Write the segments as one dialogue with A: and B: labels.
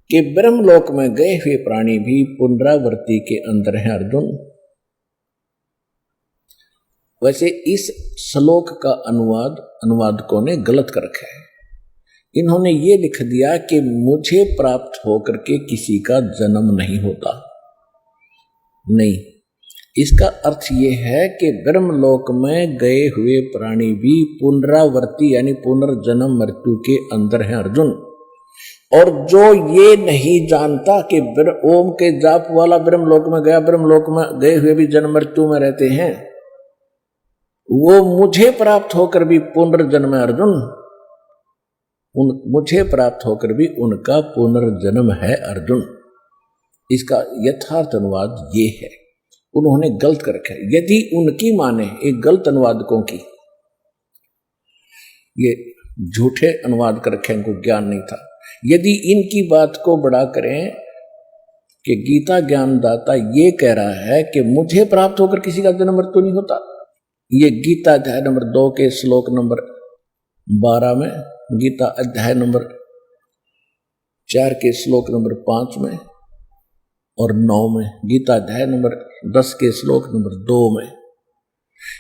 A: कि ब्रह्मलोक में गए हुए प्राणी भी पुनरावृत्ति के अंदर हैं अर्जुन। वैसे इस श्लोक का अनुवादकों ने गलत कर रखा है। इन्होंने ये लिख दिया कि मुझे प्राप्त होकर के किसी का जन्म नहीं होता। नहीं, इसका अर्थ ये है कि ब्रह्मलोक में गए हुए प्राणी भी पुनरावृत्ति यानी पुनर्जन्म मृत्यु के अंदर हैं अर्जुन। और जो ये नहीं जानता कि ओम के जाप वाला ब्रह्मलोक में गया, ब्रह्मलोक में गए हुए भी जन्म मृत्यु में रहते हैं, वो मुझे प्राप्त होकर भी पुनर्जन्म है अर्जुन। मुझे प्राप्त होकर भी उनका पुनर्जन्म है अर्जुन। इसका यथार्थ अनुवाद ये है। उन्होंने गलत कर रखा है। यदि उनकी माने, एक गलत अनुवादकों की, ये झूठे अनुवाद कर रखे, इनको ज्ञान नहीं था। यदि इनकी बात को बड़ा करें कि गीता ज्ञानदाता ये कह रहा है कि मुझे प्राप्त होकर किसी का जन्म मृत्यु नहीं होता, ये गीता अध्याय नंबर 2 के श्लोक नंबर 12 में, गीता अध्याय नंबर 4 के श्लोक नंबर 5 में और 9 में, गीता अध्याय नंबर 10 के श्लोक नंबर 2 में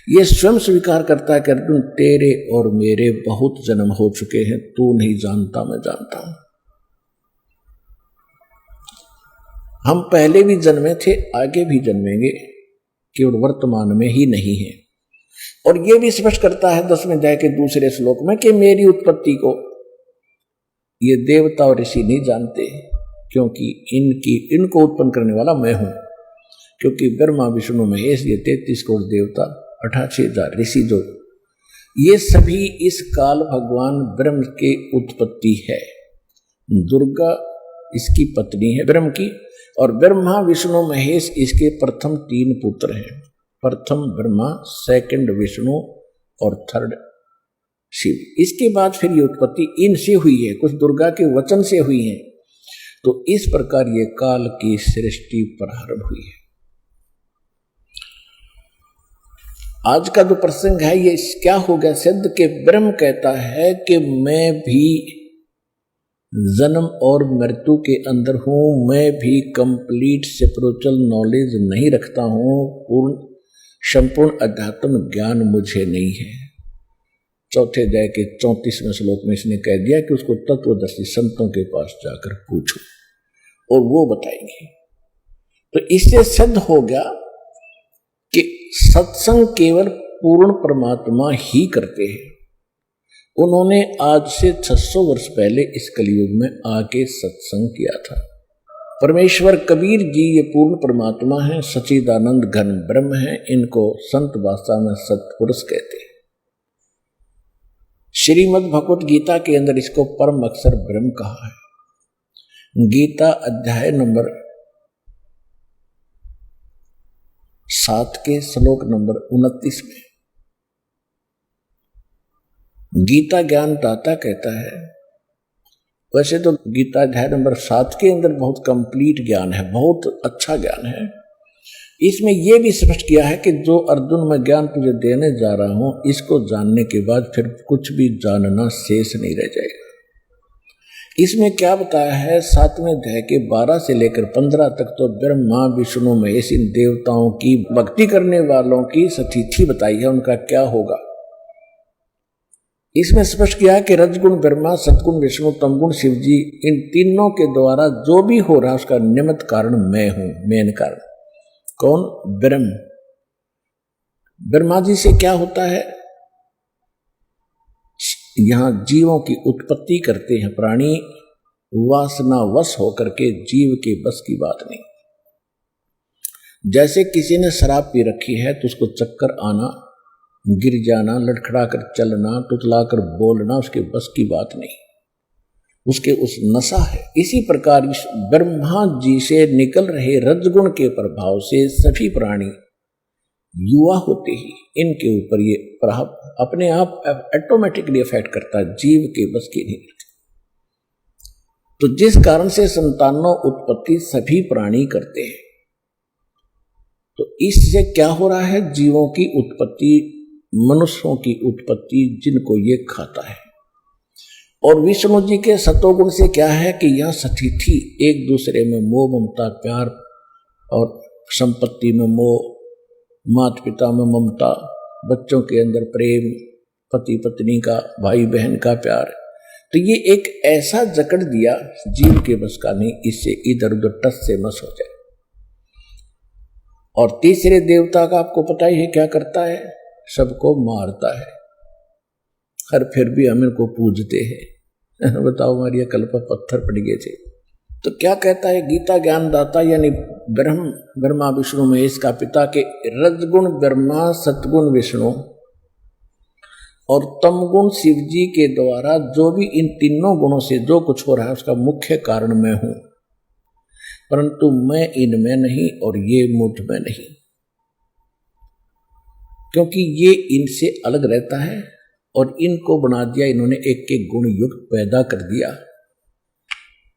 A: ये स्वयं स्वीकार करता है कि अर्जुन तेरे और मेरे बहुत जन्म हो चुके हैं, तू नहीं जानता, मैं जानता हूं। हम पहले भी जन्मे थे, आगे भी जन्मेंगे, केवल वर्तमान में ही नहीं है। और यह भी स्पष्ट करता है 10वें अध्याय के दूसरे श्लोक में कि मेरी उत्पत्ति को ये देवता और ऋषि नहीं जानते, क्योंकि इनको उत्पन्न करने वाला मैं हूं। क्योंकि ब्रह्मा विष्णु महेश ये 33 करोड़ देवता, 88,000 ऋषि, जो ये सभी इस काल भगवान ब्रह्म के उत्पत्ति है। दुर्गा इसकी पत्नी है ब्रह्म की, और ब्रह्मा विष्णु महेश इसके प्रथम 3 पुत्र हैं। प्रथम ब्रह्मा, सेकंड विष्णु और थर्ड शिव। इसके बाद फिर ये उत्पत्ति इनसे हुई है, कुछ दुर्गा के वचन से हुई है। तो इस प्रकार ये काल की सृष्टि प्रारंभ हुई है। आज का जो प्रसंग है ये क्या हो गया सिद्ध के ब्रह्म कहता है कि मैं भी जन्म और मृत्यु के अंदर हूं, मैं भी कंप्लीट स्पिरिचुअल नॉलेज नहीं रखता हूं, संपूर्ण अध्यात्म ज्ञान मुझे नहीं है। चौथे अध्याय के 34वें श्लोक में इसने कह दिया कि उसको तत्वदर्शी संतों के पास जाकर पूछो और वो बताएंगे। तो इससे सिद्ध हो गया कि सत्संग केवल पूर्ण परमात्मा ही करते हैं। उन्होंने आज से 600 वर्ष पहले इस कलयुग में आके सत्संग किया था। परमेश्वर कबीर जी ये पूर्ण परमात्मा है, सच्चिदानंद घन ब्रह्म है। इनको संत भाषा में सत्पुरुष कहते हैं। श्रीमद् भगवत गीता के अंदर इसको परम अक्षर ब्रह्म कहा है। गीता अध्याय नंबर 7 के श्लोक नंबर 29 में गीता ज्ञान दाता कहता है, वैसे तो गीता अध्याय नंबर 7 के अंदर बहुत कंप्लीट ज्ञान है, बहुत अच्छा ज्ञान है। इसमें यह भी स्पष्ट किया है कि जो अर्जुन मैं ज्ञान तुझे देने जा रहा हूं, इसको जानने के बाद फिर कुछ भी जानना शेष नहीं रह जाएगा। इसमें क्या बताया है 7वें अध्याय के 12 से लेकर 15 तक तो ब्रह्मा विष्णु महेश इन देवताओं की भक्ति करने वालों की स्थिति बताई है, उनका क्या होगा। इसमें स्पष्ट किया कि रजगुण ब्रह्मा, सतगुण विष्णु, तमगुण शिव जी, इन तीनों के द्वारा जो भी हो रहा है उसका निमित्त कारण मैं हूं, मेन कारण। कौन? ब्रह्म। ब्रह्मा जी से क्या होता है? यहां जीवों की उत्पत्ति करते हैं प्राणी, वासना वश होकर के, जीव के बस की बात नहीं। जैसे किसी ने शराब पी रखी है तो उसको चक्कर आना, गिर जाना, लड़खड़ा कर चलना, टुटला कर बोलना उसके बस की बात नहीं, उसके उस नशा है। इसी प्रकार इस ब्रह्मा जी से निकल रहे रजगुण के प्रभाव से सभी प्राणी युवा होते ही इनके ऊपर ये प्रभाव अपने आप ऑटोमेटिकली इफेक्ट करता है, जीव के बस की नहीं रहती। तो जिस कारण से संतानों उत्पत्ति सभी प्राणी करते हैं, तो इससे क्या हो रहा है? जीवों की उत्पत्ति, मनुष्यों की उत्पत्ति जिनको ये खाता है। और विष्णु जी के सतोगुण से क्या है कि यह सतिथि एक दूसरे में मोह ममता प्यार और संपत्ति में मोह, माता पिता में ममता, बच्चों के अंदर प्रेम, पति पत्नी का, भाई बहन का प्यार, तो ये एक ऐसा जकड़ दिया जीव के बस का नहीं, इससे इधर उधर टस से मस हो जाए। और तीसरे देवता का आपको पता ही है क्या करता है, सबको मारता है, हर फिर भी हम इनको पूजते हैं। बताओ हमारी कल्प पत्थर पड़ गए थे। तो क्या कहता है गीता ज्ञानदाता यानी ब्रह्मा विष्णु महेश का पिता के रजगुण ब्रह्मा, सतगुण विष्णु और तमगुण शिव जी के द्वारा जो भी इन तीनों गुणों से जो कुछ हो रहा है उसका मुख्य कारण मैं हूं, परंतु मैं इनमें नहीं और ये मुझ में नहीं, क्योंकि ये इनसे अलग रहता है और इनको बना दिया इन्होंने, एक एक गुण युक्त पैदा कर दिया।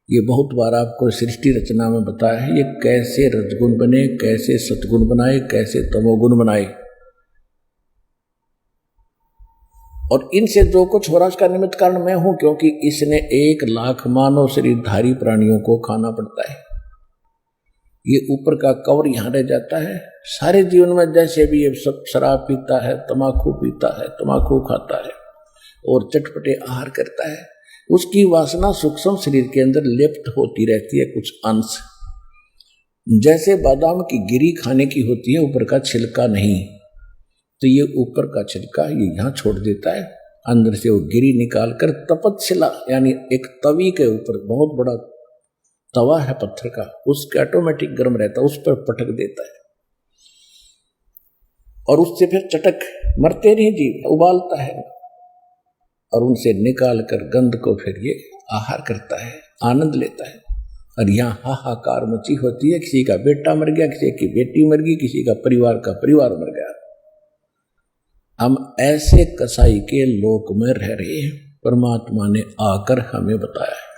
A: ये बहुत बार आपको सृष्टि रचना में बताया है ये कैसे रजगुण बने, कैसे सतगुण बनाए, कैसे तमोगुण बनाए, और इनसे जो कुछ हो रहा उसका निमित्त कारण मैं हूं, क्योंकि इसने 1 लाख मानव शरीरधारी प्राणियों को खाना पड़ता है। ये ऊपर का कवर यहां रह जाता है। सारे जीवन में जैसे भी ये सब शराब पीता है, तम्बाकू पीता है, तम्बाकू खाता है और चटपटे आहार करता है, उसकी वासना सूक्ष्म शरीर के अंदर लिप्त होती रहती है कुछ अंश, जैसे बादाम की गिरी खाने की होती है, ऊपर का छिलका नहीं। तो ये ऊपर का छिलका ये यहाँ छोड़ देता है, अंदर से वो गिरी निकाल कर तपतशिला यानी एक तवी के ऊपर, बहुत बड़ा तवा है पत्थर का, उसके ऑटोमेटिक गर्म रहता है, उस पर पटक देता है और उससे फिर चटक मरते नहीं जीव उबालता है और उनसे निकाल कर गंध को फिर ये आहार करता है, आनंद लेता है। और यहाँ हाहाकार मची होती है, किसी का बेटा मर गया, किसी की बेटी मर गई, किसी का परिवार मर गया। हम ऐसे कसाई के लोक में रह रहे हैं, परमात्मा ने आकर हमें बताया है।